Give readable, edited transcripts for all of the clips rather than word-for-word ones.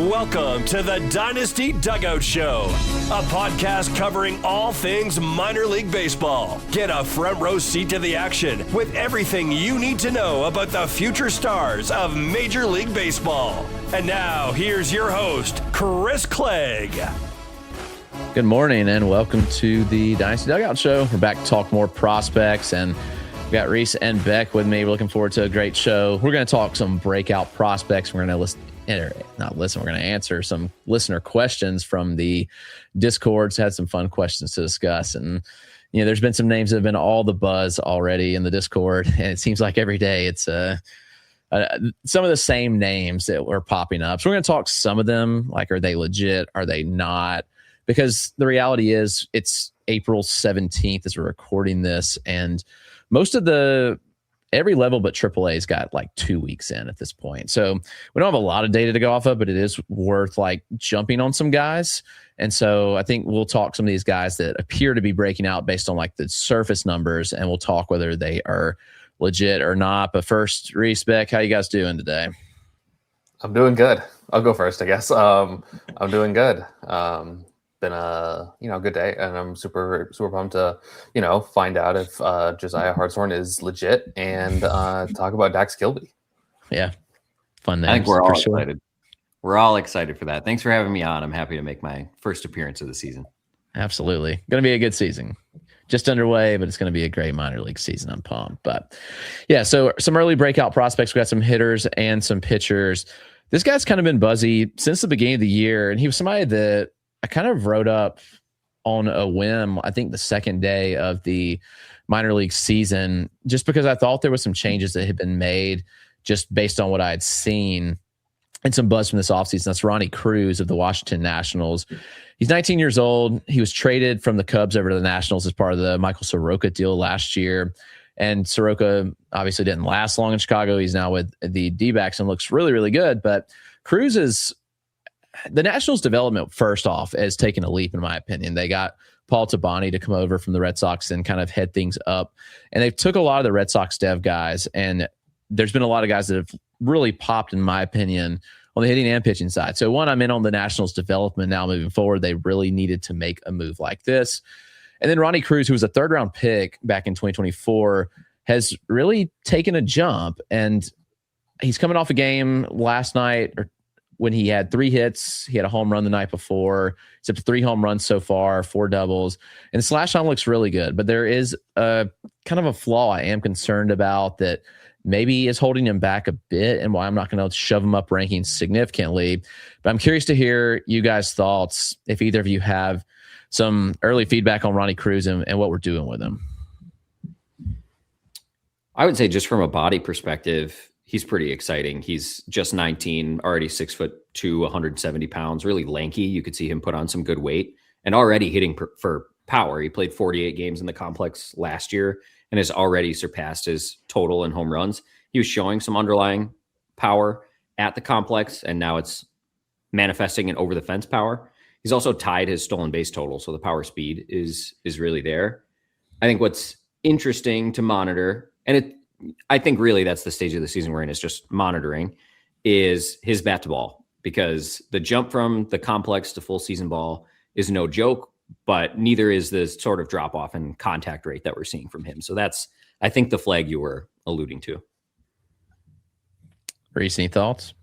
Welcome to the Dynasty Dugout Show, a podcast covering all things minor league baseball. Get a front row seat to the action with everything you need to know about the future stars of Major League Baseball. And now, here's your host, Chris Clegg. Good morning and welcome to the Dynasty Dugout Show. We're back to talk more prospects, and we've got Rhys and Beck with me. We're looking forward to a great show. We're going to talk some breakout prospects. We're going to we're going to answer some listener questions from the Discords. Had some fun questions to discuss, and there's been some names that have been all the buzz already in the Discord, and it seems like every day it's some of the same names that were popping up. So we're going to talk some of them, like, are they legit? Are they not? Because the reality is it's April 17th as we're recording this, and most of every level but AAA's got like 2 weeks in at this point. So we don't have a lot of data to go off of, but it is worth like jumping on some guys. And so I think we'll talk some of these guys that appear to be breaking out based on like the surface numbers, and we'll talk whether they are legit or not. But first, Rhys, Beck, how you guys doing today? I'm doing good. I'll go first, I guess. I'm doing good. Been a good day, and I'm super pumped to find out if Josiah Hartshorn is legit and talk about Dax Kilby. Yeah, fun names. I think we're all excited. We're all excited for that. Thanks for having me on. I'm happy to make my first appearance of the season. Absolutely, going to be a good season. Just underway, but it's going to be a great minor league season. I'm pumped. But yeah, so some early breakout prospects. We got some hitters and some pitchers. This guy's kind of been buzzy since the beginning of the year, and he was somebody that I kind of wrote up on a whim, I think the second day of the minor league season, just because I thought there was some changes that had been made just based on what I had seen and some buzz from this offseason. That's Ronny Cruz of the Washington Nationals. He's 19 years old. He was traded from the Cubs over to the Nationals as part of the Michael Soroka deal last year. And Soroka obviously didn't last long in Chicago. He's now with the D-backs and looks really, really good. But Cruz is... The Nationals development, first off, has taken a leap, in my opinion. They got Paul Tabani to come over from the Red Sox and kind of head things up. And they've took a lot of the Red Sox dev guys, and there's been a lot of guys that have really popped, in my opinion, on the hitting and pitching side. So one, I'm in on the Nationals development now moving forward. They really needed to make a move like this. And then Ronny Cruz, who was a third-round pick back in 2024, has really taken a jump. And he's coming off a game last night, when he had 3 hits. He had a home run the night before. He's up to 3 home runs so far, 4 doubles. And the slash time looks really good. But there is a kind of a flaw I am concerned about that maybe is holding him back a bit, and why I'm not going to shove him up rankings significantly. But I'm curious to hear you guys' thoughts, if either of you have some early feedback on Ronny Cruz and what we're doing with him. I would say, just from a body perspective, he's pretty exciting. He's just 19, already 6'2", 170 pounds, really lanky. You could see him put on some good weight and already hitting for power. He played 48 games in the complex last year and has already surpassed his total in home runs. He was showing some underlying power at the complex, and now it's manifesting in over the fence power. He's also tied his stolen base total, so the power speed is really there. I think what's interesting to monitor, and I think really that's the stage of the season we're in, is just monitoring, is his bat to ball, because the jump from the complex to full season ball is no joke, but neither is the sort of drop off in contact rate that we're seeing from him. So that's, I think, the flag you were alluding to. Rhys, any thoughts?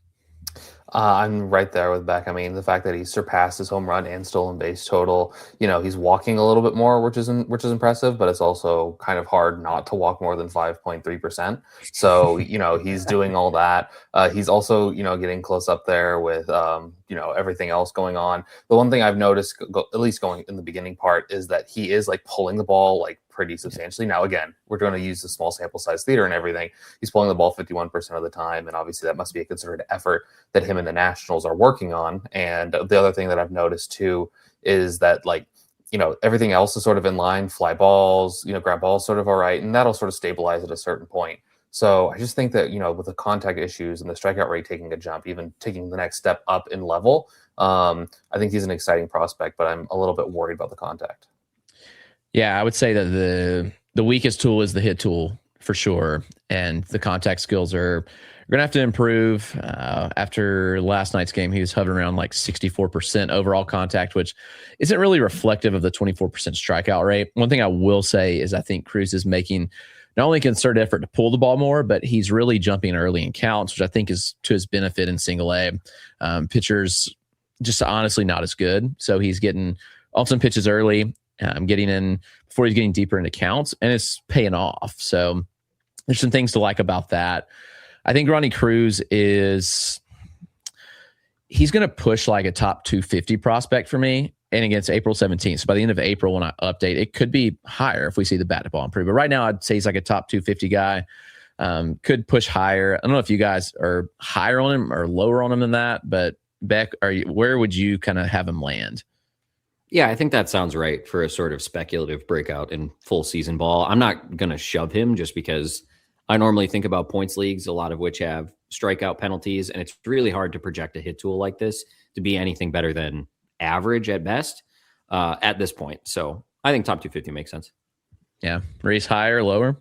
I'm right there with Beck. I mean, the fact that he surpassed his home run and stolen base total, he's walking a little bit more, which is impressive, but it's also kind of hard not to walk more than 5.3%. So, he's doing all that. He's also, getting close up there with, everything else going on. The one thing I've noticed, at least going in the beginning part, is that he is like pulling the ball like pretty substantially. Now, again, we're going to use the small sample size theater and everything. He's pulling the ball 51% of the time, and obviously that must be a concerted effort that him and the Nationals are working on. And the other thing that I've noticed too is that, everything else is sort of in line. Fly balls, ground balls sort of all right, and that'll sort of stabilize at a certain point. So I just think that, with the contact issues and the strikeout rate taking a jump, even taking the next step up in level, I think he's an exciting prospect, but I'm a little bit worried about the contact. Yeah, I would say that the weakest tool is the hit tool for sure. And the contact skills are going to have to improve. After last night's game, he was hovering around like 64% overall contact, which isn't really reflective of the 24% strikeout rate. One thing I will say is I think Cruz is making not only a concerted effort to pull the ball more, but he's really jumping early in counts, which I think is to his benefit in single A. Pitchers just honestly not as good. So he's getting off some pitches early, getting in before he's getting deeper into counts, and it's paying off. So there's some things to like about that. I think Ronny Cruz he's going to push like a top 250 prospect for me, and against April 17th. So by the end of April, when I update, it could be higher if we see the bat to ball improve. But right now, I'd say he's like a top 250 guy. Could push higher. I don't know if you guys are higher on him or lower on him than that, but Beck, where would you kind of have him land? Yeah, I think that sounds right for a sort of speculative breakout in full season ball. I'm not going to shove him just because I normally think about points leagues, a lot of which have strikeout penalties, and it's really hard to project a hit tool like this to be anything better than average at best at this point. So I think top 250 makes sense. Yeah. Rhys, higher, lower?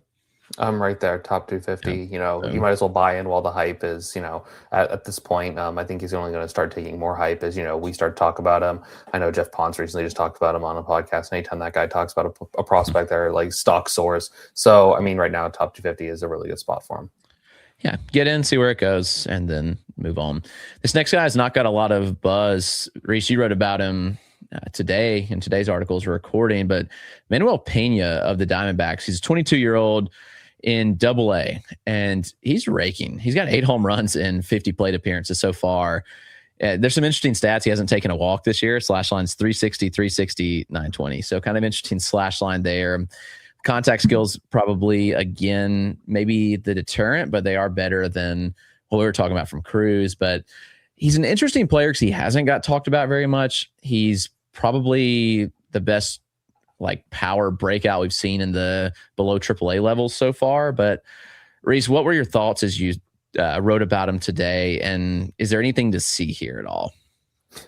I'm right there, top 250. Yeah. You know, you might as well buy in while the hype is, at this point. I think he's only going to start taking more hype as, we start to talk about him. I know Jeff Ponce recently just talked about him on a podcast. Anytime that guy talks about a prospect, they're like stock soars. So, I mean, right now, top 250 is a really good spot for him. Yeah, get in, see where it goes, and then move on. This next guy has not got a lot of buzz. Rhys, you wrote about him today in today's articles we're recording, but Manuel Pena of the Diamondbacks, he's a 22-year-old in Double-A, and he's raking. He's got 8 home runs in 50 plate appearances so far. There's some interesting stats. He hasn't taken a walk this year. Slash line's 360, 360, 920. So kind of interesting slash line there. Contact skills probably, again, maybe the deterrent, but they are better than what we were talking about from Cruz. But he's an interesting player because he hasn't got talked about very much. He's probably the best like power breakout we've seen in the below AAA levels so far. But Rhys, what were your thoughts as you wrote about him today? And is there anything to see here at all?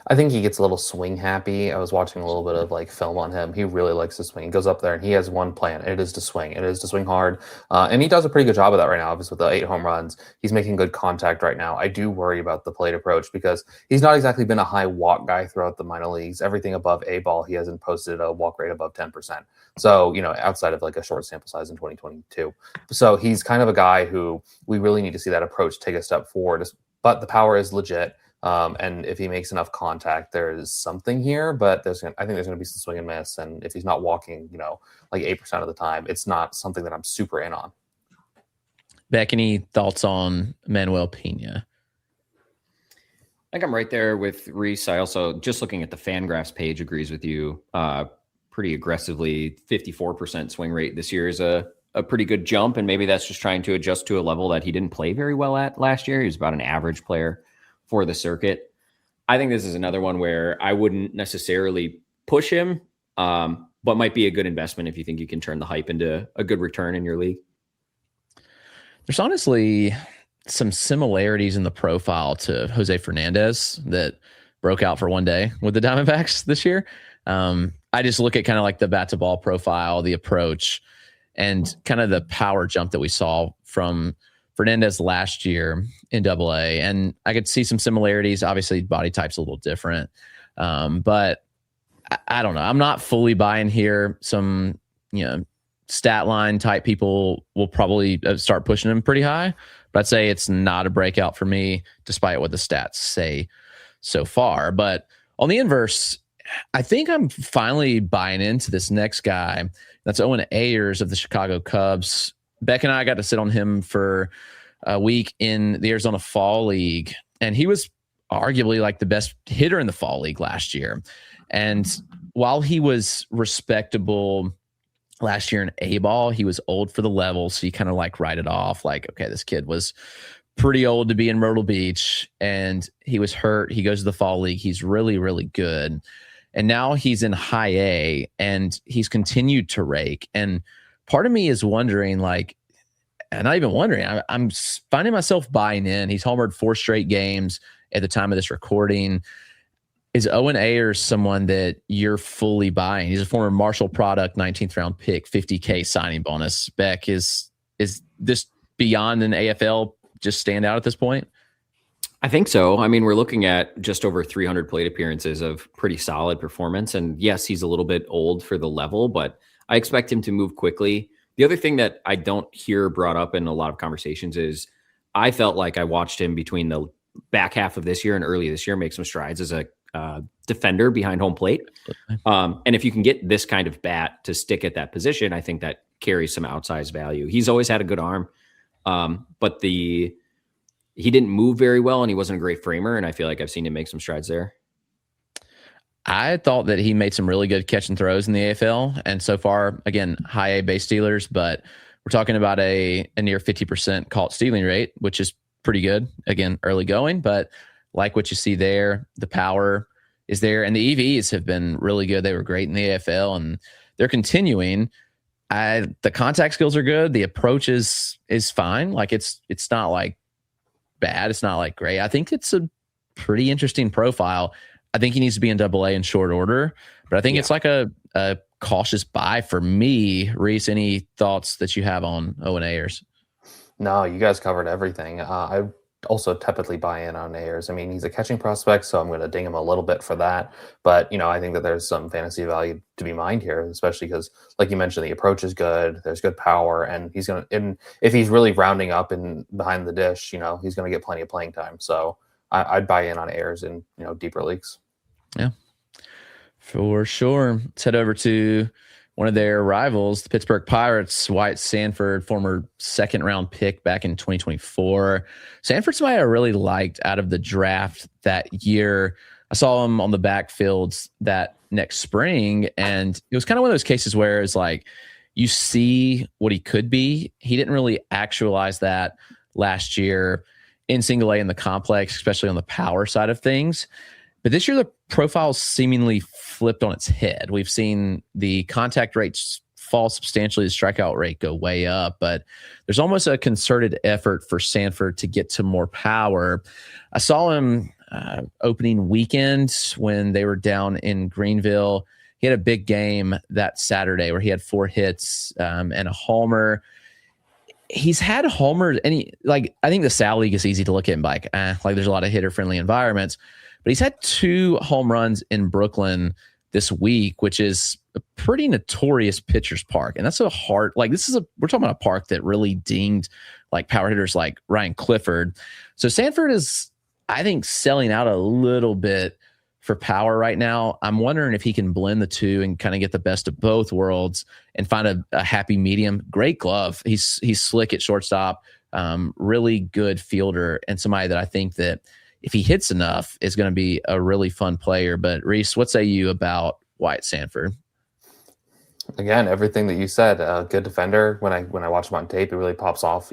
I think he gets a little swing happy. I was watching a little bit of like film on him. He really likes to swing. He goes up there and he has one plan. It is to swing. It is to swing hard. And he does a pretty good job of that right now. Obviously with the 8 home runs, he's making good contact right now. I do worry about the plate approach because he's not exactly been a high walk guy throughout the minor leagues. Everything above A ball, he hasn't posted a walk rate above 10%. So, outside of like a short sample size in 2022. So he's kind of a guy who we really need to see that approach take a step forward. But the power is legit. And if he makes enough contact, there's something here, but I think there's going to be some swing and miss. And if he's not walking, like 8% of the time, it's not something that I'm super in on. Beck, any thoughts on Manuel Pena? I think I'm right there with Rhys. I also, just looking at the Fangraphs page, agrees with you pretty aggressively. 54% swing rate this year is a pretty good jump. And maybe that's just trying to adjust to a level that he didn't play very well at last year. He was about an average player for the circuit. I think this is another one where I wouldn't necessarily push him, but might be a good investment if you think you can turn the hype into a good return in your league. There's honestly some similarities in the profile to Jose Fernandez that broke out for one day with the Diamondbacks this year. I just look at kind of like the bat to ball profile, the approach, and kind of the power jump that we saw from Fernandez last year in Double-A, and I could see some similarities. Obviously, body type's a little different, but I don't know. I'm not fully buying here. Some stat line type people will probably start pushing him pretty high, but I'd say it's not a breakout for me, despite what the stats say so far. But on the inverse, I think I'm finally buying into this next guy. That's Owen Ayers of the Chicago Cubs. Beck and I got to sit on him for a week in the Arizona Fall League, and he was arguably like the best hitter in the Fall League last year. And while he was respectable last year in A-ball, he was old for the level, so you kind of like write it off like, okay, this kid was pretty old to be in Myrtle Beach, and he was hurt. He goes to the Fall League. He's really, really good. And now he's in High A, and he's continued to rake. And part of me is wondering, like, and not even wondering, I'm finding myself buying in. He's homered 4 straight games at the time of this recording. Is Owen Ayers someone that you're fully buying? He's a former Marshall product, 19th round pick, $50K signing bonus. Beck, is this beyond an AFL just stand out at this point? I think so. I mean, we're looking at just over 300 plate appearances of pretty solid performance. And yes, he's a little bit old for the level, but I expect him to move quickly. The other thing that I don't hear brought up in a lot of conversations is I felt like I watched him between the back half of this year and early this year make some strides as a defender behind home plate. And if you can get this kind of bat to stick at that position, I think that carries some outsized value. He's always had a good arm, but he didn't move very well and he wasn't a great framer. And I feel like I've seen him make some strides there. I thought that he made some really good catch and throws in the AFL. And so far, again, high A base stealers, but we're talking about a near 50% caught stealing rate, which is pretty good. Again, early going, but like what you see there, the power is there. And the EVs have been really good. They were great in the AFL and they're continuing. The contact skills are good. The approach is fine. Like it's not like bad. It's not like great. I think it's a pretty interesting profile. I think he needs to be in AA in short order, but I think it's like a cautious buy for me. Rhys, any thoughts that you have on Owen Ayers? No, you guys covered everything. I also tepidly buy in on Ayers. I mean, he's a catching prospect, so I'm going to ding him a little bit for that. But, I think that there's some fantasy value to be mined here, especially because, like you mentioned, the approach is good. There's good power, and if he's really rounding up and behind the dish, he's going to get plenty of playing time. So I'd buy in on Ayers in, deeper leagues. Yeah, for sure. Let's head over to one of their rivals, the Pittsburgh Pirates. Wyatt Sanford, former second-round pick back in 2024. Sanford's somebody I really liked out of the draft that year. I saw him on the backfields that next spring, and it was kind of one of those cases where it's like you see what he could be. He didn't really actualize that last year in single A in the complex, especially on the power side of things. But this year, the profile seemingly flipped on its head. We've seen the contact rates fall substantially, the strikeout rate go way up, but there's almost a concerted effort for Sanford to get to more power. I saw him opening weekend when they were down in Greenville. He had a big game that Saturday where he had 4 hits and a homer. He's had homers, and I think the Sal League is easy to look at and be like there's a lot of hitter-friendly environments. But he's had 2 home runs in Brooklyn this week, which is a pretty notorious pitcher's park. And that's we're talking about a park that really dinged like power hitters like Ryan Clifford. So Sanford is, I think, selling out a little bit for power right now. I'm wondering if he can blend the two and kind of get the best of both worlds and find a happy medium. Great glove. He's slick at shortstop, really good fielder, and somebody that I think that if he hits enough, is going to be a really fun player. But Rhys, what say you about Wyatt Sanford? Again, everything that you said, good defender. When I watch him on tape, it really pops off.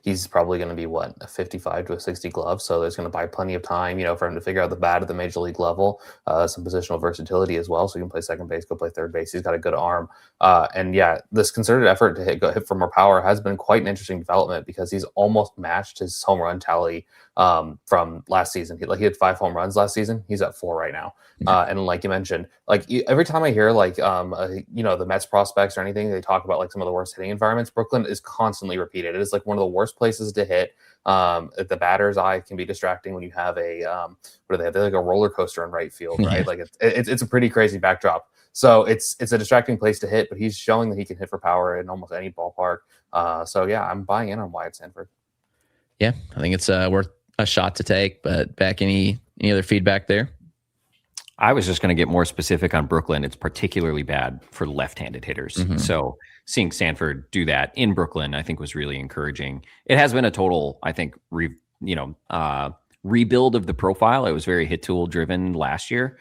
He's probably going to be a 55 to a 60 glove. So there's going to buy plenty of time, for him to figure out the bat at the major league level, some positional versatility as well. So he can play second base, go play third base. He's got a good arm. And this concerted effort to hit for more power has been quite an interesting development because he's almost matched his home run tally from last season. He had 5 home runs last season. He's at 4 right now. And like you mentioned, every time I hear the Mets prospects or anything, they talk about some of the worst hitting environments. Brooklyn is constantly repeated. It is one of the worst places to hit. The batter's eye can be distracting when you have a what do they have? They're like a roller coaster in right field, right? It's a pretty crazy backdrop. So it's a distracting place to hit, but he's showing that he can hit for power in almost any ballpark. I'm buying in on Wyatt Sanford. Yeah, I think it's worth a shot to take. But Beck, any other feedback there? I was just going to get more specific on Brooklyn. It's particularly bad for left-handed hitters. Mm-hmm. So seeing Sanford do that in Brooklyn, I think was really encouraging. It has been a total, I think, rebuild of the profile. It was very hit tool driven last year.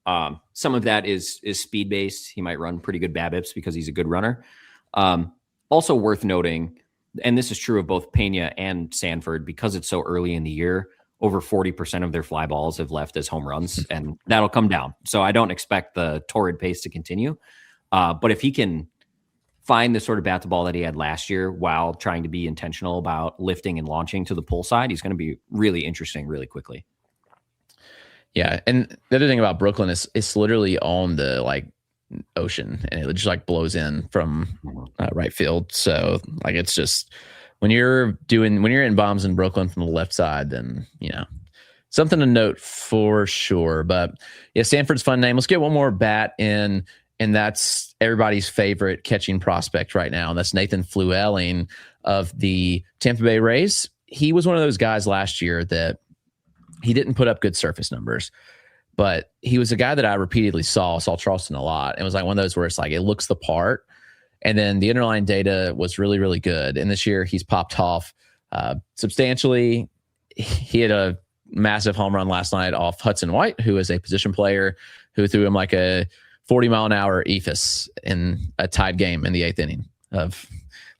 Some of that is speed based. He might run pretty good BABIPs because he's a good runner. Also worth noting, and this is true of both Pena and Sanford, because it's so early in the year, over 40% of their fly balls have left as home runs, and that'll come down. So I don't expect the torrid pace to continue. But if he can find the sort of bat to ball that he had last year while trying to be intentional about lifting and launching to the pull side, he's going to be really interesting really quickly. Yeah. And the other thing about Brooklyn is it's literally on the ocean, and it just blows in from right field. So it's just when you're in bombs in Brooklyn from the left side, then something to note for sure. But yeah, Sanford's fun name. Let's get one more bat in, and that's everybody's favorite catching prospect right now, and that's Nathan Flewelling of the Tampa Bay Rays. He was one of those guys last year that he didn't put up good surface numbers, but he was a guy that I repeatedly saw Charleston a lot. And it was like one of those where it's like it looks the part, and then the underlying data was really, really good. And this year he's popped off substantially. He had a massive home run last night off Hudson White, who is a position player who threw him like a 40-mile-an-hour ephus in a tied game in the 8th inning of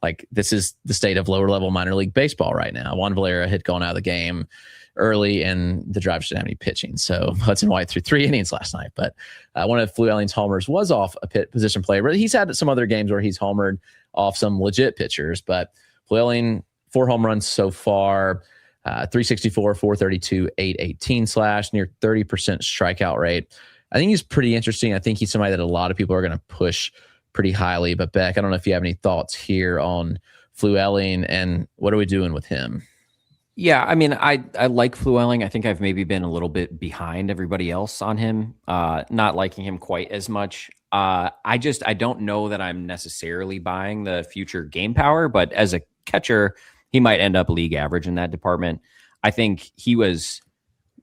like, this is the state of lower level minor league baseball right now. Juan Valera had gone out of the game early and the Drivers didn't have any pitching. So Hudson White threw 3 innings last night, but one of Flewelling's homers was off a position player, but he's had some other games where he's homered off some legit pitchers. But Flewelling, 4 home runs so far, 364, 432, 818 slash, near 30% strikeout rate. I think he's pretty interesting. I think he's somebody that a lot of people are going to push pretty highly. But Beck, I don't know if you have any thoughts here on Flewelling and what are we doing with him? Yeah, I mean, I like Flewelling. I think I've maybe been a little bit behind everybody else on him, not liking him quite as much. I don't know that I'm necessarily buying the future game power, but as a catcher, he might end up league average in that department. I think he was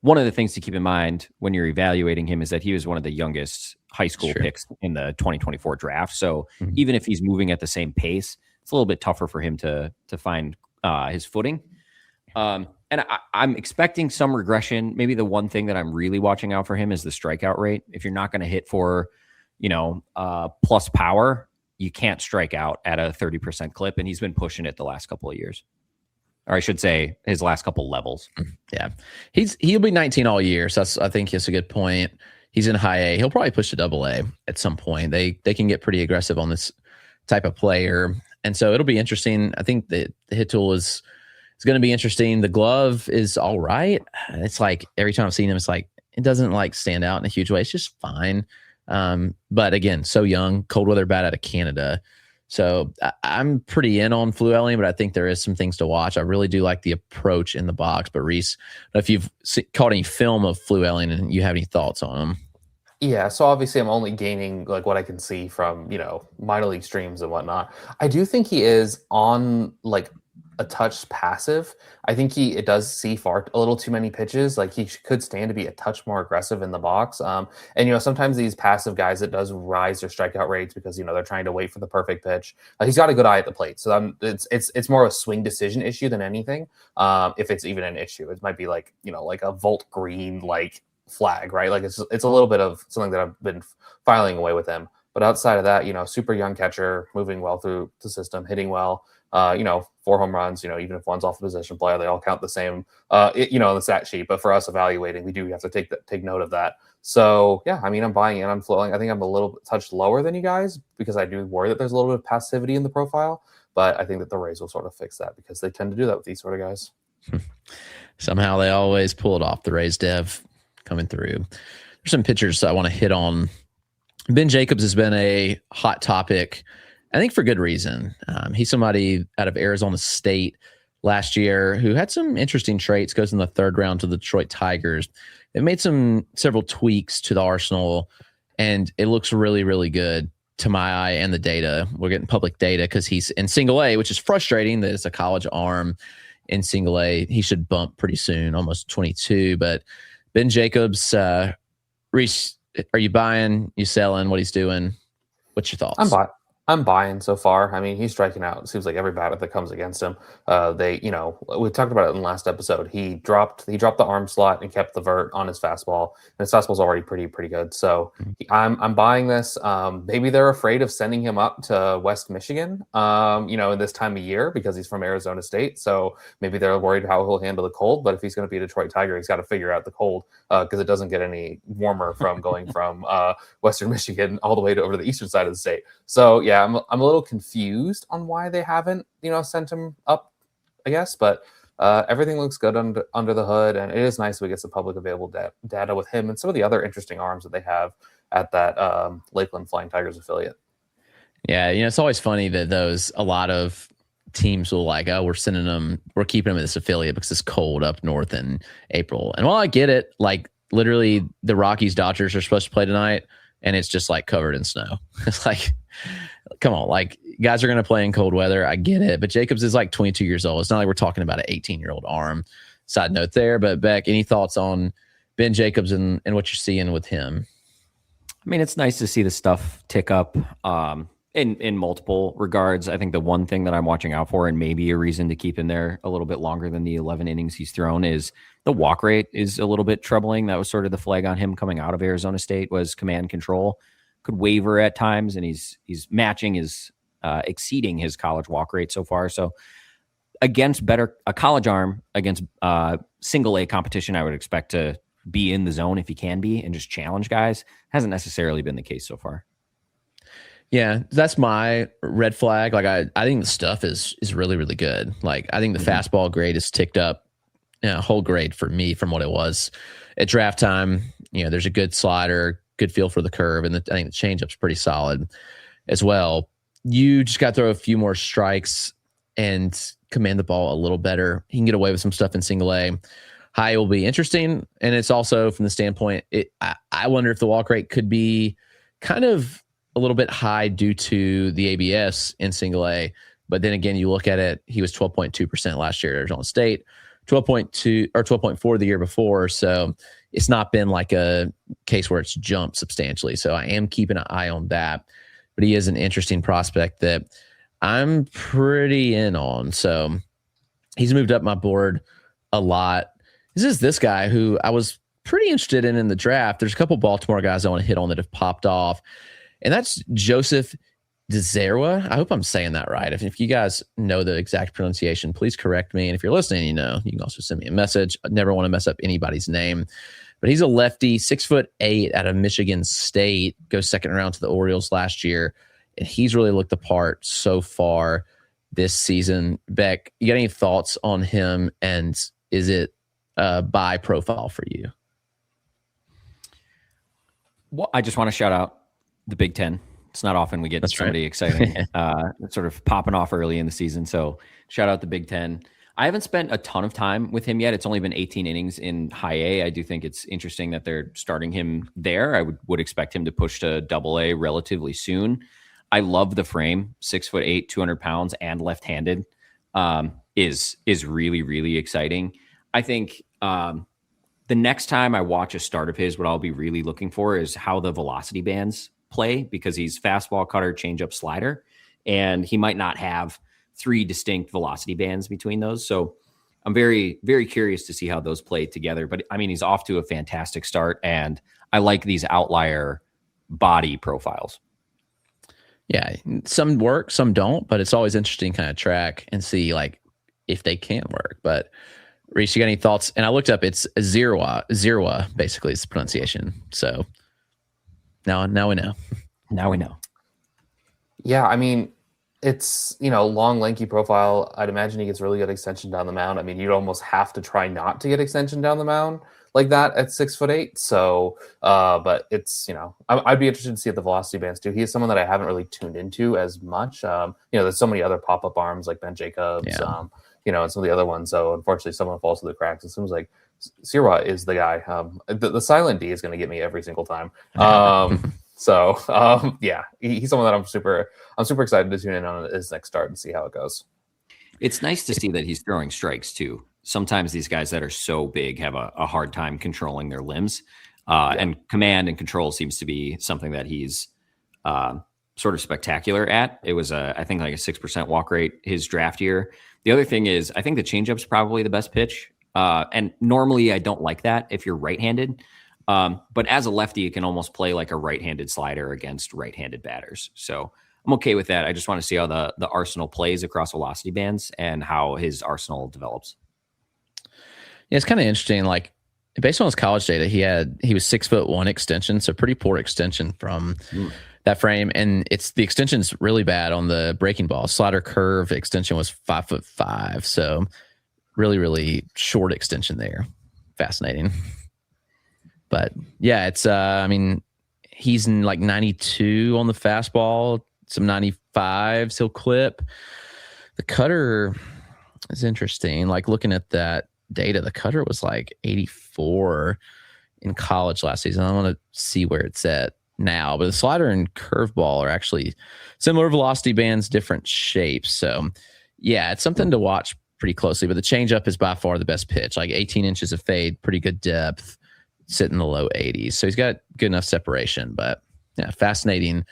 one of the things to keep in mind when you're evaluating him is that he was one of the youngest high school picks in the 2024 draft. So even if he's moving at the same pace, it's a little bit tougher for him to find his footing. And I'm expecting some regression. Maybe the one thing that I'm really watching out for him is the strikeout rate. If you're not going to hit for, plus power, you can't strike out at a 30% clip. And he's been pushing it the last couple of years. Or I should say his last couple levels. Yeah. He'll be 19 all year. So I think that's a good point. He's in high A. He'll probably push to double A at some point. They can get pretty aggressive on this type of player. And so it'll be interesting. I think the hit tool is going to be interesting. The glove is all right. It's like every time I've seen him, it's like it doesn't like stand out in a huge way. It's just fine. But again, so young, cold weather bat out of Canada. So I'm pretty in on Flewelling, but I think there is some things to watch. I really do like the approach in the box. But Rhys, if you've caught any film of Flewelling and you have any thoughts on him. Yeah, so obviously I'm only gaining like what I can see from, minor league streams and whatnot. I do think he is on like a touch passive. I think it does see a little too many pitches. Like he could stand to be a touch more aggressive in the box. And sometimes these passive guys, it does rise their strikeout rates because they're trying to wait for the perfect pitch. He's got a good eye at the plate, so it's more of a swing decision issue than anything. If it's even an issue, it might be like like a Volt Green like flag, right? Like it's a little bit of something that I've been filing away with him. But outside of that, super young catcher, moving well through the system, hitting well. 4 home runs, even if one's off the position player, they all count the same, in the stat sheet. But for us evaluating, we do have to take note of that. So, yeah, I mean, I'm buying in on Flewelling. I think I'm a little bit touched lower than you guys because I do worry that there's a little bit of passivity in the profile. But I think that the Rays will sort of fix that because they tend to do that with these sort of guys. Somehow they always pull it off, the Rays dev coming through. There's some pitchers I want to hit on. Ben Jacobs has been a hot topic, I think for good reason. He's somebody out of Arizona State last year who had some interesting traits, goes in the 3rd round to the Detroit Tigers. They made several tweaks to the arsenal, and it looks really, really good to my eye and the data. We're getting public data because he's in single A, which is frustrating that it's a college arm in single A. He should bump pretty soon, almost 22. But Ben Jacobs, Rhys, are you buying, you selling what he's doing? What's your thoughts? I'm buying so far. I mean, he's striking out. It seems like every batter that comes against him. We talked about it in the last episode. He dropped the arm slot and kept the vert on his fastball, and his fastball's already pretty good. So I'm buying this. Maybe they're afraid of sending him up to West Michigan, in this time of year because he's from Arizona State. So maybe they're worried how he'll handle the cold. But if he's going to be a Detroit Tiger, he's got to figure out the cold because it doesn't get any warmer from going from Western Michigan all the way over to the eastern side of the state. So yeah. I'm a little confused on why they haven't, sent him up, I guess, but everything looks good under the hood, and it is nice we get some public available data with him and some of the other interesting arms that they have at that Lakeland Flying Tigers affiliate. Yeah, it's always funny that a lot of teams will like, oh, we're keeping him in this affiliate because it's cold up north in April. And while I get it, like literally the Rockies Dodgers are supposed to play tonight and it's just like covered in snow. It's like, come on, like guys are going to play in cold weather. I get it. But Jacobs is like 22 years old. It's not like we're talking about an 18-year-old arm. Side note there. But Beck, any thoughts on Ben Jacobs and what you're seeing with him? I mean, it's nice to see the stuff tick up in multiple regards. I think the one thing that I'm watching out for, and maybe a reason to keep him there a little bit longer than the 11 innings he's thrown, is the walk rate is a little bit troubling. That was sort of the flag on him coming out of Arizona State, was command control. Could waver at times, and he's matching his exceeding his college walk rate so far. So against a college arm against single A competition, I would expect to be in the zone if he can be and just challenge guys. Hasn't necessarily been the case so far. Yeah, that's my red flag. Like I think the stuff is really, really good. Like I think the fastball grade has ticked up, a whole grade for me from what it was at draft time. There's a good slider, good feel for the curve, and I think the changeup's pretty solid as well. You just got to throw a few more strikes and command the ball a little better. He can get away with some stuff in single A. High will be interesting, and it's also from the standpoint, I wonder if the walk rate could be kind of a little bit high due to the ABS in single A. But then again, you look at it, he was 12.2% last year at Arizona State, 12.2 or 12.4 the year before. So it's not been like a case where it's jumped substantially. So I am keeping an eye on that. But he is an interesting prospect that I'm pretty in on. So he's moved up my board a lot. This guy who I was pretty interested in the draft. There's a couple Baltimore guys I want to hit on that have popped off, and that's Joseph Dzierwa. I hope I'm saying that right. If you guys know the exact pronunciation, please correct me. And if you're listening, you can also send me a message. I never want to mess up anybody's name. But he's a lefty, 6'8" out of Michigan State, goes second round to the Orioles last year, and he's really looked the part so far this season. Beck, you got any thoughts on him, and is it buy profile for you? Well, I just want to shout out the Big Ten. It's not often we get somebody exciting sort of popping off early in the season. So shout out the Big Ten. I haven't spent a ton of time with him yet. It's only been 18 innings in high A. I do think it's interesting that they're starting him there. I would expect him to push to double A relatively soon. I love the frame, 6'8", 200 pounds, and left-handed is really, really exciting. I think the next time I watch a start of his, what I'll be really looking for is how the velocity bands play, because he's fastball, cutter, changeup, slider, and he might not have 3 distinct velocity bands between those. So I'm very, very curious to see how those play together. But I mean, he's off to a fantastic start, and I like these outlier body profiles. Yeah, some work, some don't, but it's always interesting kind of track and see like if they can work. But Rhys, you got any thoughts? And I looked up, it's Dzierwa basically is the pronunciation. So now we know. Now we know. Yeah, I mean, it's, long, lanky profile. I'd imagine he gets really good extension down the mound. I mean, you'd almost have to try not to get extension down the mound like that at 6'8". So, but it's, I'd be interested to see at the velocity bands too. He is someone that I haven't really tuned into as much. There's so many other pop-up arms like Ben Jacobs, and some of the other ones. So unfortunately, someone falls through the cracks. It seems like Dzierwa is the guy. The silent D is going to get me every single time. He's someone that I'm super excited to tune in on his next start and see how it goes. It's nice to see that he's throwing strikes too. Sometimes these guys that are so big have a hard time controlling their limbs, and command and control seems to be something that he's sort of spectacular at. It was I think like a 6% walk rate his draft year. The other thing is I think the changeup's probably the best pitch. And normally I don't like that if you're right-handed. But as a lefty, you can almost play like a right-handed slider against right-handed batters. So I'm okay with that. I just want to see how the arsenal plays across velocity bands and how his arsenal develops. Yeah, it's kind of interesting. Like based on his college data, he was 6'1" extension, so pretty poor extension from that frame. And the extension's really bad on the breaking ball. Slider curve extension was 5'5", so really, really short extension there. Fascinating. But yeah, it's he's in like 92 on the fastball, some 95s he'll clip. The cutter is interesting. Like looking at that data, the cutter was like 84 in college last season. I want to see where it's at now, but the slider and curveball are actually similar velocity bands, different shapes. So yeah, it's something to watch pretty closely, but the changeup is by far the best pitch, like 18 inches of fade, pretty good depth, sitting in the low 80s. So he's got good enough separation, but yeah, fascinating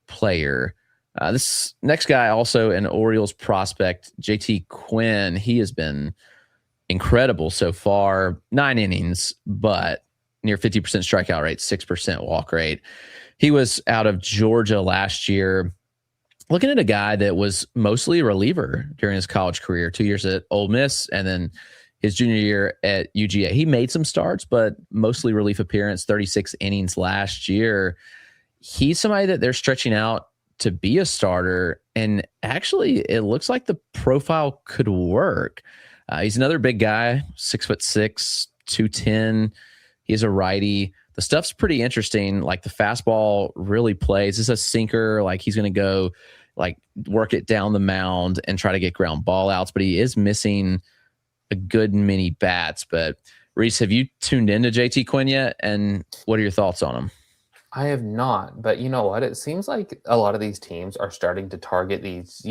player. This next guy, also an Orioles prospect, JT Quinn. He has been incredible so far. 9 innings, but near 50% strikeout rate, 6% walk rate. He was out of Georgia last year. Looking at a guy that was mostly a reliever during his college career, 2 years at Ole Miss, and then his junior year at UGA. He made some starts, but mostly relief appearance, 36 innings last year. He's somebody that they're stretching out to be a starter, and actually it looks like the profile could work. He's another big guy, 6'6", 210. He's a righty. The stuff's pretty interesting. Like the fastball really plays. This is a sinker. Like he's going to go like work it down the mound and try to get ground ball outs, but he is missing a good many bats. But Rhys, have you tuned into JT Quinn yet? And what are your thoughts on him? I have not, but you know what? It seems like a lot of these teams are starting to target these,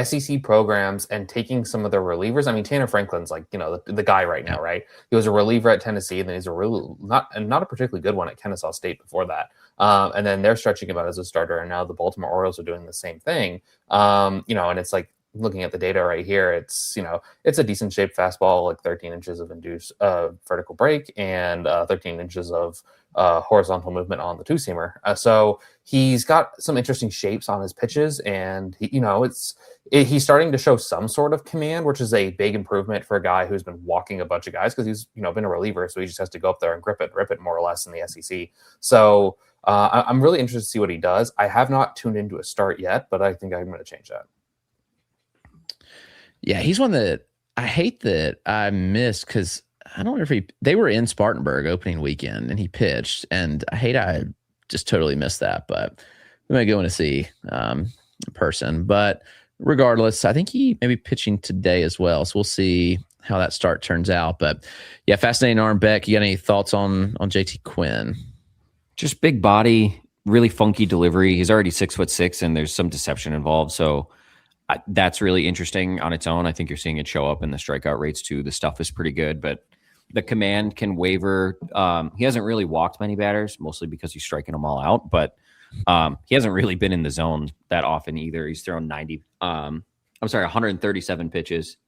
SEC programs and taking some of their relievers. I mean, Tanner Franklin's like, the guy right now, right? He was a reliever at Tennessee, and then he's a really not a particularly good one at Kennesaw State before that. And then they're stretching him out as a starter, and now the Baltimore Orioles are doing the same thing. And it's like, looking at the data right here, it's a decent shaped fastball, like 13 inches of induced vertical break and 13 inches of horizontal movement on the two-seamer. So he's got some interesting shapes on his pitches, and he's starting to show some sort of command, which is a big improvement for a guy who's been walking a bunch of guys, because he's been a reliever, so he just has to go up there and rip it more or less in the SEC. So I'm really interested to see what he does. I have not tuned into a start yet, but I think I'm going to change that. Yeah, he's one that I hate that I missed, because I don't know if they were in Spartanburg opening weekend and he pitched, and I just totally missed that, but we might go in to see in person. But regardless, I think he may be pitching today as well, so we'll see how that start turns out. But yeah, fascinating arm. Beck, you got any thoughts on JT Quinn? Just big body, really funky delivery. He's already 6'6", and there's some deception involved, so that's really interesting on its own. I think you're seeing it show up in the strikeout rates too. The stuff is pretty good, but the command can waver. He hasn't really walked many batters, mostly because he's striking them all out, but he hasn't really been in the zone that often either. He's thrown 137 pitches,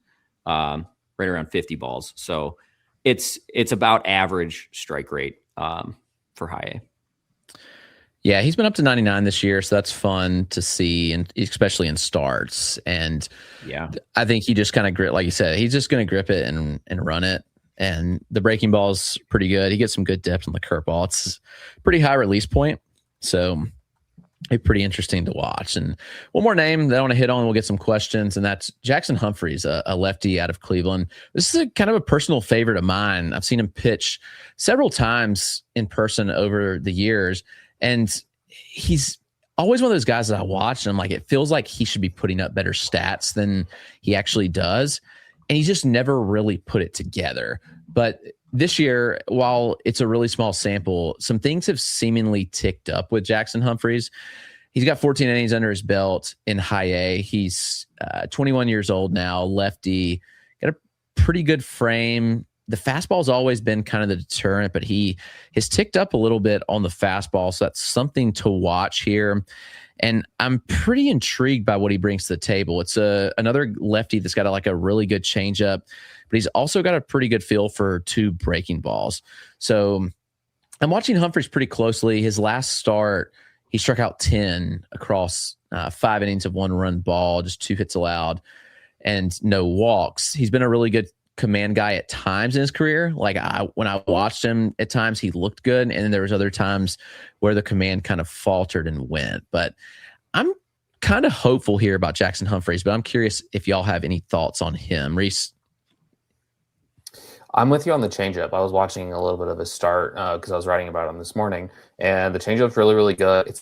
right around 50 balls. So it's about average strike rate for high A. Yeah, he's been up to 99 this year, so that's fun to see, and especially in starts. And yeah, I think he just kind of grip, like you said, he's just going to grip it and run it. And the breaking ball is pretty good. He gets some good depth on the curveball. It's pretty high release point, so it's pretty interesting to watch. And one more name that I want to hit on, we'll get some questions, and that's Jackson Humphries, a lefty out of Cleveland. This is kind of a personal favorite of mine. I've seen him pitch several times in person over the years, and he's always one of those guys that I watch, and I'm like, it feels like he should be putting up better stats than he actually does. And he's just never really put it together. But this year, while it's a really small sample, some things have seemingly ticked up with Jackson Humphries. He's got 14 innings under his belt in high A. He's 21 years old now, lefty, got a pretty good frame. The fastball's always been kind of the deterrent, but he has ticked up a little bit on the fastball, so that's something to watch here. And I'm pretty intrigued by what he brings to the table. It's another lefty that's got a really good changeup, but he's also got a pretty good feel for two breaking balls. So I'm watching Humphries pretty closely. His last start, he struck out 10 across 5 innings of 1-run ball, just 2 hits allowed and no walks. He's been a really good command guy at times in his career. Like when I watched him, at times he looked good, and then there was other times where the command kind of faltered and went. But I'm kind of hopeful here about Jackson Humphries, but I'm curious if y'all have any thoughts on him. Rhys? I'm with you on the changeup. I was watching a little bit of his start because I was writing about him this morning, and the changeup's really, really good. It's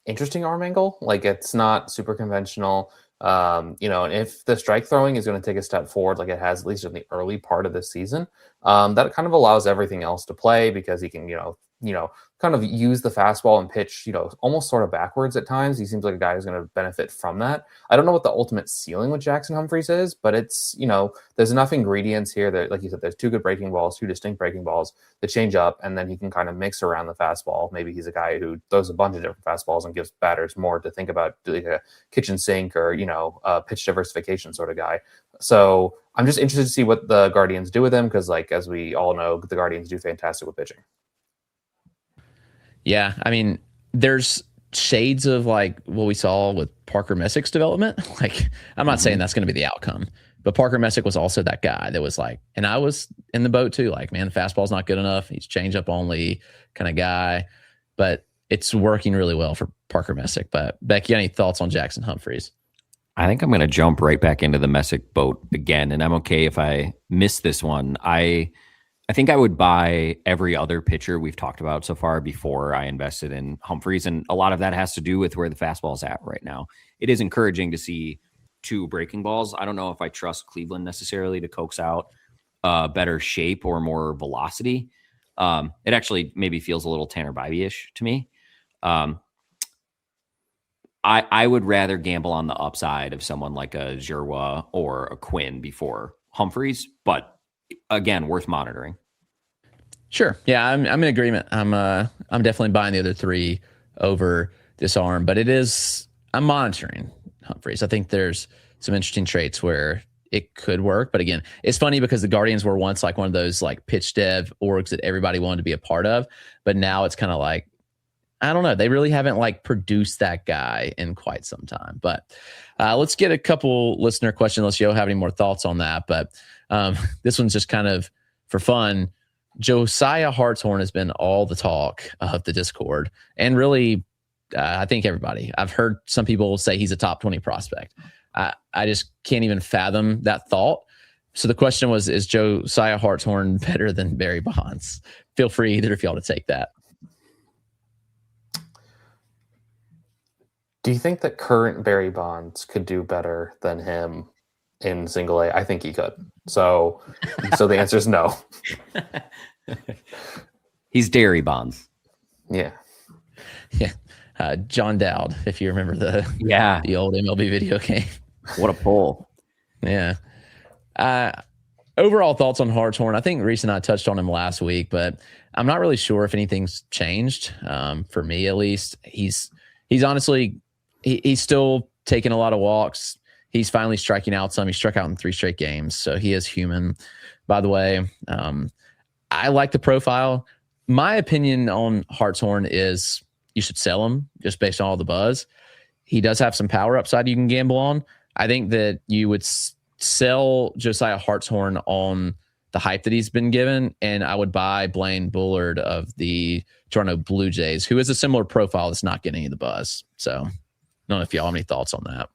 interesting arm angle. Like, it's not super conventional. And if the strike throwing is going to take a step forward, like it has at least in the early part of the season, that kind of allows everything else to play, because he can, kind of use the fastball and pitch, almost sort of backwards at times. He seems like a guy who's going to benefit from that. I don't know what the ultimate ceiling with Jackson Humphries is, but it's, there's enough ingredients here that, like you said, there's two distinct breaking balls that change up, and then he can kind of mix around the fastball. Maybe he's a guy who throws a bunch of different fastballs and gives batters more to think about, like a kitchen sink or, pitch diversification sort of guy. So I'm just interested to see what the Guardians do with him, because, like, as we all know, the Guardians do fantastic with pitching. Yeah, I mean, there's shades of like what we saw with Parker Messick's development. Like, I'm not saying that's going to be the outcome, but Parker Messick was also that guy that was like, and I was in the boat too. Like, man, the fastball's not good enough. He's changeup only kind of guy, but it's working really well for Parker Messick. But Beck, you got any thoughts on Jackson Humphries? I think I'm going to jump right back into the Messick boat again, and I'm okay if I miss this one. I think I would buy every other pitcher we've talked about so far before I invested in Humphries, and a lot of that has to do with where the fastball's at right now. It is encouraging to see 2 breaking balls. I don't know if I trust Cleveland necessarily to coax out better shape or more velocity. It actually maybe feels a little Tanner Bibee-ish to me. I would rather gamble on the upside of someone like a Dzierwa or a Quinn before Humphries, but again, worth monitoring. Sure. Yeah, I'm in agreement. I'm definitely buying the other 3 over this arm, but I'm monitoring Humphries. I think there's some interesting traits where it could work, but again, it's funny because the Guardians were once like one of those like pitch dev orgs that everybody wanted to be a part of, but now it's kind of like, I don't know, they really haven't like produced that guy in quite some time. But let's get a couple listener questions unless you have any more thoughts on that. But this one's just kind of for fun. Josiah Hartshorn has been all the talk of the Discord, and really, I think everybody. I've heard some people say he's a top 20 prospect. I just can't even fathom that thought. So the question was, is Josiah Hartshorn better than Barry Bonds? Feel free, either of y'all, to take that. Do you think that current Barry Bonds could do better than him in single A? I think he could. So the answer is no. He's Dairy Bonds. Yeah. John Dowd, if you remember the old MLB video game. What a pull. Yeah. Overall thoughts on Hartshorn. I think Rhys and I touched on him last week, but I'm not really sure if anything's changed. For me, at least, he's honestly, he's still taking a lot of walks. He's finally striking out some. He struck out in 3 straight games, so he is human. By the way, I like the profile. My opinion on Hartshorn is you should sell him just based on all the buzz. He does have some power upside you can gamble on. I think that you would sell Josiah Hartshorn on the hype that he's been given, and I would buy Blaine Bullard of the Toronto Blue Jays, who is a similar profile that's not getting any of the buzz. So I don't know if y'all have any thoughts on that.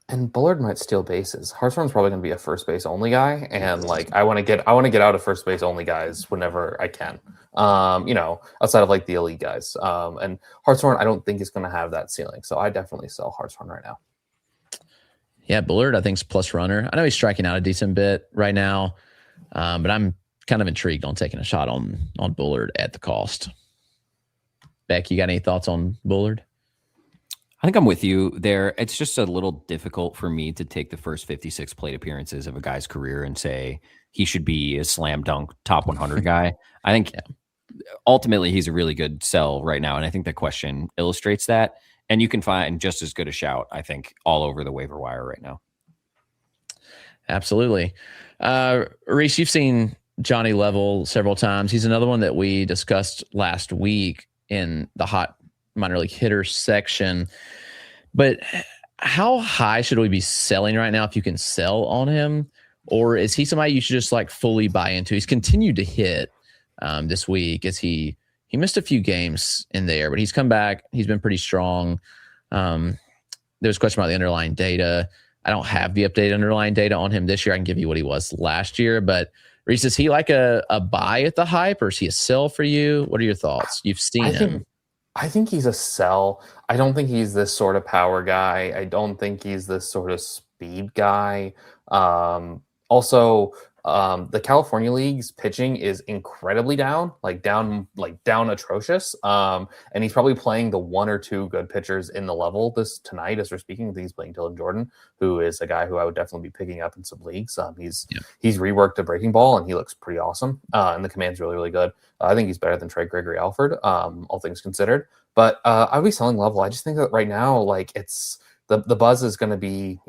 And Bullard might steal bases. Hartshorn's probably going to be a first base only guy, and like I want to get out of first base only guys whenever I can. Outside of like the elite guys. And Hartshorn, I don't think is going to have that ceiling, so I definitely sell Hartshorn right now. Yeah, Bullard I think is plus runner. I know he's striking out a decent bit right now, but I'm kind of intrigued on taking a shot on Bullard at the cost. Beck, you got any thoughts on Bullard? I think I'm with you there. It's just a little difficult for me to take the first 56 plate appearances of a guy's career and say he should be a slam dunk top 100 guy. I think ultimately he's a really good sell right now. And I think the question illustrates that. And you can find just as good a shout, I think, all over the waiver wire right now. Absolutely. Rhys, you've seen Johnny Level several times. He's another one that we discussed last week in the hot minor league hitter section. But how high should we be selling right now if you can sell on him? Or is he somebody you should just like fully buy into? He's continued to hit this week as he missed a few games in there, but he's come back. He's been pretty strong. There's a question about the underlying data. I don't have the updated underlying data on him this year. I can give you what he was last year, but Rhys, is he like a buy at the hype or is he a sell for you? What are your thoughts? You've seen him. I think he's a sell. I don't think he's this sort of power guy. I don't think he's this sort of speed guy. Also, the California League's pitching is incredibly down, down atrocious. And he's probably playing the one or two good pitchers in the level tonight as we're speaking. I think he's playing Dylan Jordan, who is a guy who I would definitely be picking up in some leagues. He's reworked a breaking ball and he looks pretty awesome. And the command's really, really good. I think he's better than Trey Gregory Alford, all things considered. But I'll be selling level. I just think that right now, it's the buzz is going to be,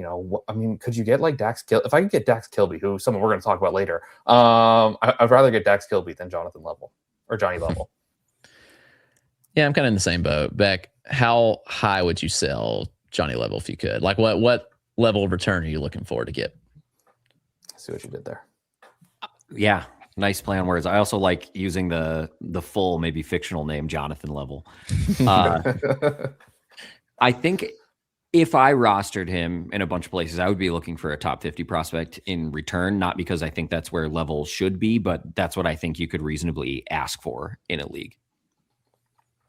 could you get Dax Kilby? If I could get Dax Kilby, who someone we're going to talk about later, I'd rather get Dax Kilby than Jonathan Level or Johnny Level. Yeah, I'm kind of in the same boat. Beck, how high would you sell Johnny Level if you could? What level of return are you looking for to get? I see what you did there. Yeah. Nice play on words. I also like using the full, maybe fictional name, Jonathan Level. I think if I rostered him in a bunch of places, I would be looking for a top 50 prospect in return, not because I think that's where Level should be, but that's what I think you could reasonably ask for in a league.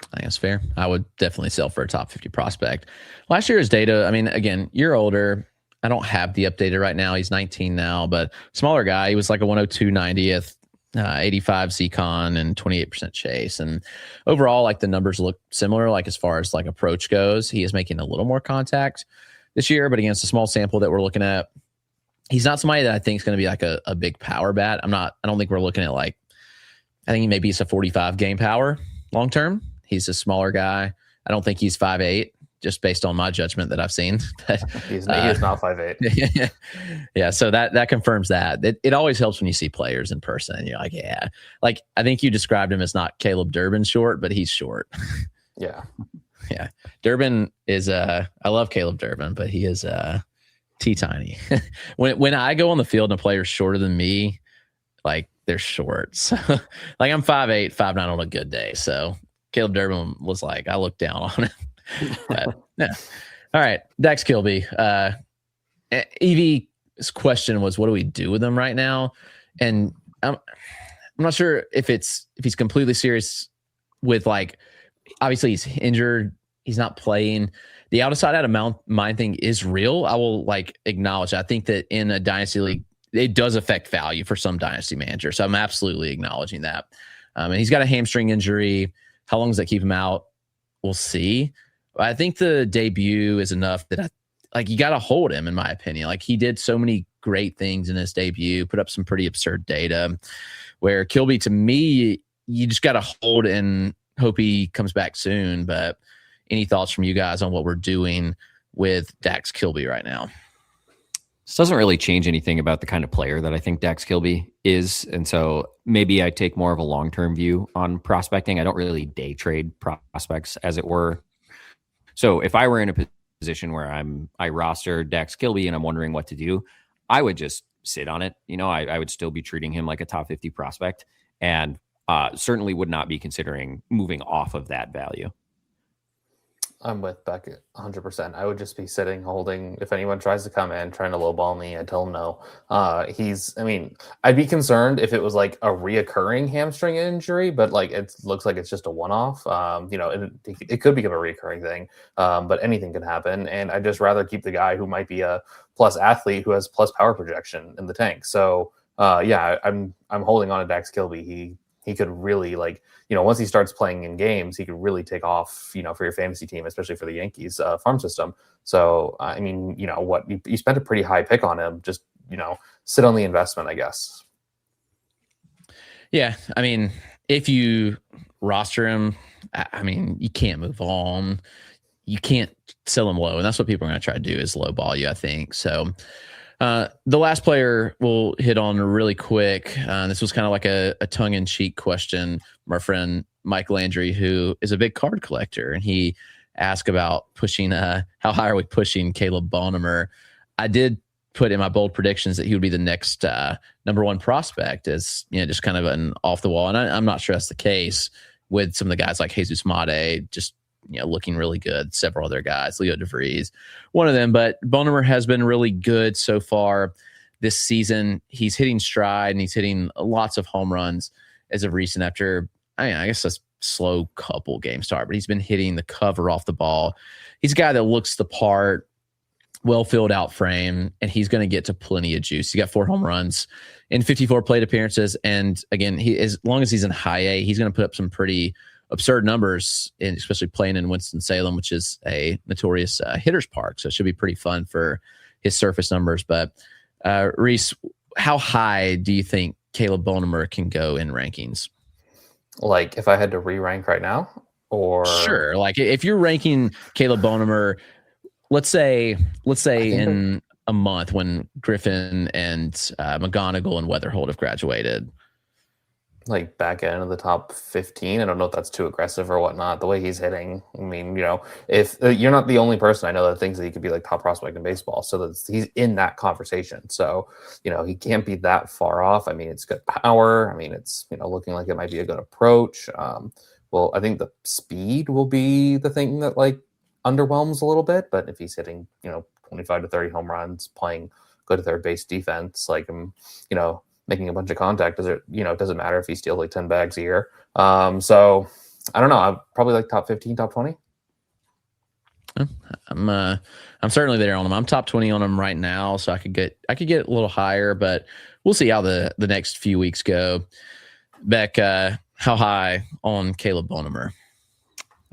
I think that's fair. I would definitely sell for a top 50 prospect. Last year's data, again, you're older. I don't have the updated right now. He's 19 now, but smaller guy. He was like a 102 90th, 85 Zcon and 28% chase. And overall, the numbers look similar, as far as approach goes. He is making a little more contact this year, but against a small sample that we're looking at, he's not somebody that I think is going to be a big power bat. I don't think we're looking at I think maybe it's a 45 game power long term. He's a smaller guy. I don't think he's 5'8", just based on my judgment that I've seen. But, he is not 5'8". Yeah. So that confirms that. It always helps when you see players in person and you're like, yeah. I think you described him as not Caleb Durbin short, but he's short. Yeah. Yeah. Durbin is I love Caleb Durbin, but he is teeny. when I go on the field and a player's shorter than me, they're short. So I'm 5'8", 5'9" on a good day. So Caleb Durbin was I looked down on him. But, yeah. All right, Dax Kilby. Evie's question was, what do we do with him right now? And I'm not sure if he's completely serious with obviously he's injured, he's not playing. The outside out of mind thing is real. I will acknowledge. I think that in a dynasty league, it does affect value for some dynasty manager. So I'm absolutely acknowledging that. And he's got a hamstring injury. How long does that keep him out? We'll see. I think the debut is enough that you got to hold him, in my opinion. He did so many great things in his debut, put up some pretty absurd data, where Kilby, to me, you just got to hold and hope he comes back soon. But any thoughts from you guys on what we're doing with Dax Kilby right now? This doesn't really change anything about the kind of player that I think Dax Kilby is. And so maybe I take more of a long-term view on prospecting. I don't really day trade prospects, as it were. So if I were in a position where I roster Dax Kilby and I'm wondering what to do, I would just sit on it. I would still be treating him like a top 50 prospect, and certainly would not be considering moving off of that value. I'm with Beck 100%. I would just be sitting, holding. If anyone tries to come in, trying to lowball me, I'd tell him no. I'd be concerned if it was a reoccurring hamstring injury, but it looks like it's just a one-off. It could become a reoccurring thing, but anything can happen. And I'd just rather keep the guy who might be a plus athlete who has plus power projection in the tank. So I'm holding on to Dax Kilby. He could really once he starts playing in games, he could really take off, for your fantasy team, especially for the Yankees farm system. So, you spent a pretty high pick on him. Just, sit on the investment, I guess. Yeah. If you roster him, you can't move on. You can't sell him low. And that's what people are going to try to do, is low ball you, I think. So, the last player we'll hit on really quick. This was kind of a tongue-in-cheek question from our friend Mike Landry, who is a big card collector, and he asked about pushing. How high are we pushing Caleb Bonham? I did put in my bold predictions that he would be the next number one prospect, as just kind of an off the wall. And I'm not sure that's the case with some of the guys like Jesus Mate, just looking really good. Several other guys, Leo DeVries, one of them. But Bonham has been really good so far this season. He's hitting stride and he's hitting lots of home runs as of recent. After I guess that's slow couple game start, but he's been hitting the cover off the ball. He's a guy that looks the part, well filled out frame, and he's going to get to plenty of juice. He got 4 home runs in 54 plate appearances. And again, as long as he's in high A, he's going to put up some pretty absurd numbers, and especially playing in Winston-Salem, which is a notorious hitter's park. So it should be pretty fun for his surface numbers. But Rhys, how high do you think Caleb Bonemer can go in rankings? Like if I had to re-rank right now, or sure, like if you're ranking Caleb Bonemer, let's say in a month when Griffin and McGonigal and Weatherholt have graduated, like back end of the top 15. I don't know if that's too aggressive or whatnot. The way he's hitting, I mean, if you're not the only person I know that thinks that he could be like top prospect in baseball, so that he's in that conversation. So, he can't be that far off. I mean, it's good power. I mean, it's, looking like it might be a good approach. Well, I think the speed will be the thing that like underwhelms a little bit, but if he's hitting, 25 to 30 home runs, playing good third base defense, like making a bunch of contact, it doesn't matter if he steals like 10 bags a year. So I don't know. I'm probably like top 15, top 20. I'm certainly there on him. I'm top 20 on him right now, so I could get a little higher, but we'll see how the next few weeks go. Beck, how high on Caleb Bonemer?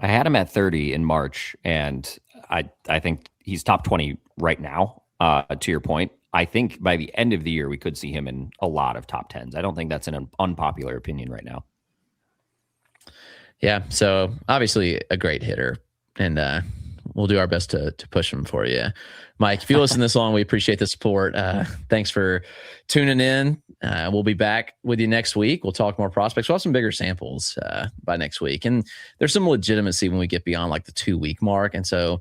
I had him at 30 in March, and I think he's top 20 right now. To your point, I think by the end of the year, we could see him in a lot of top 10s. I don't think that's an unpopular opinion right now. Yeah. So obviously a great hitter, and we'll do our best to push him for you. Mike, if you listen this long, we appreciate the support. Thanks for tuning in. We'll be back with you next week. We'll talk more prospects. We'll have some bigger samples by next week. And there's some legitimacy when we get beyond like the 2-week mark. And so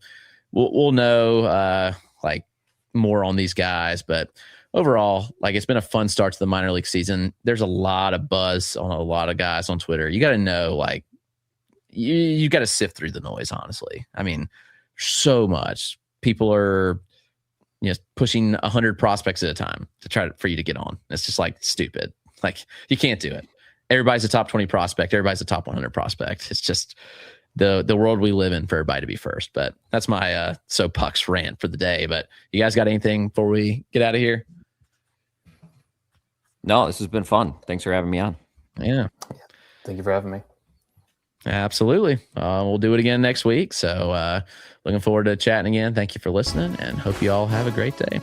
we'll know like more on these guys, but overall, like it's been a fun start to the minor league season. There's a lot of buzz on a lot of guys on Twitter. You got to know, like you got to sift through the noise. Honestly, I mean, so much people are pushing 100 prospects at a time to try for you to get on. It's just like stupid. Like you can't do it. Everybody's a top 20 prospect. Everybody's a top 100 prospect. It's just the world we live in for everybody to be first. But that's my soapbox rant for the day. But you guys got anything before we get out of here? No, this has been fun. Thanks for having me on. Yeah. Thank you for having me. Absolutely. We'll do it again next week. So looking forward to chatting again. Thank you for listening, and hope you all have a great day.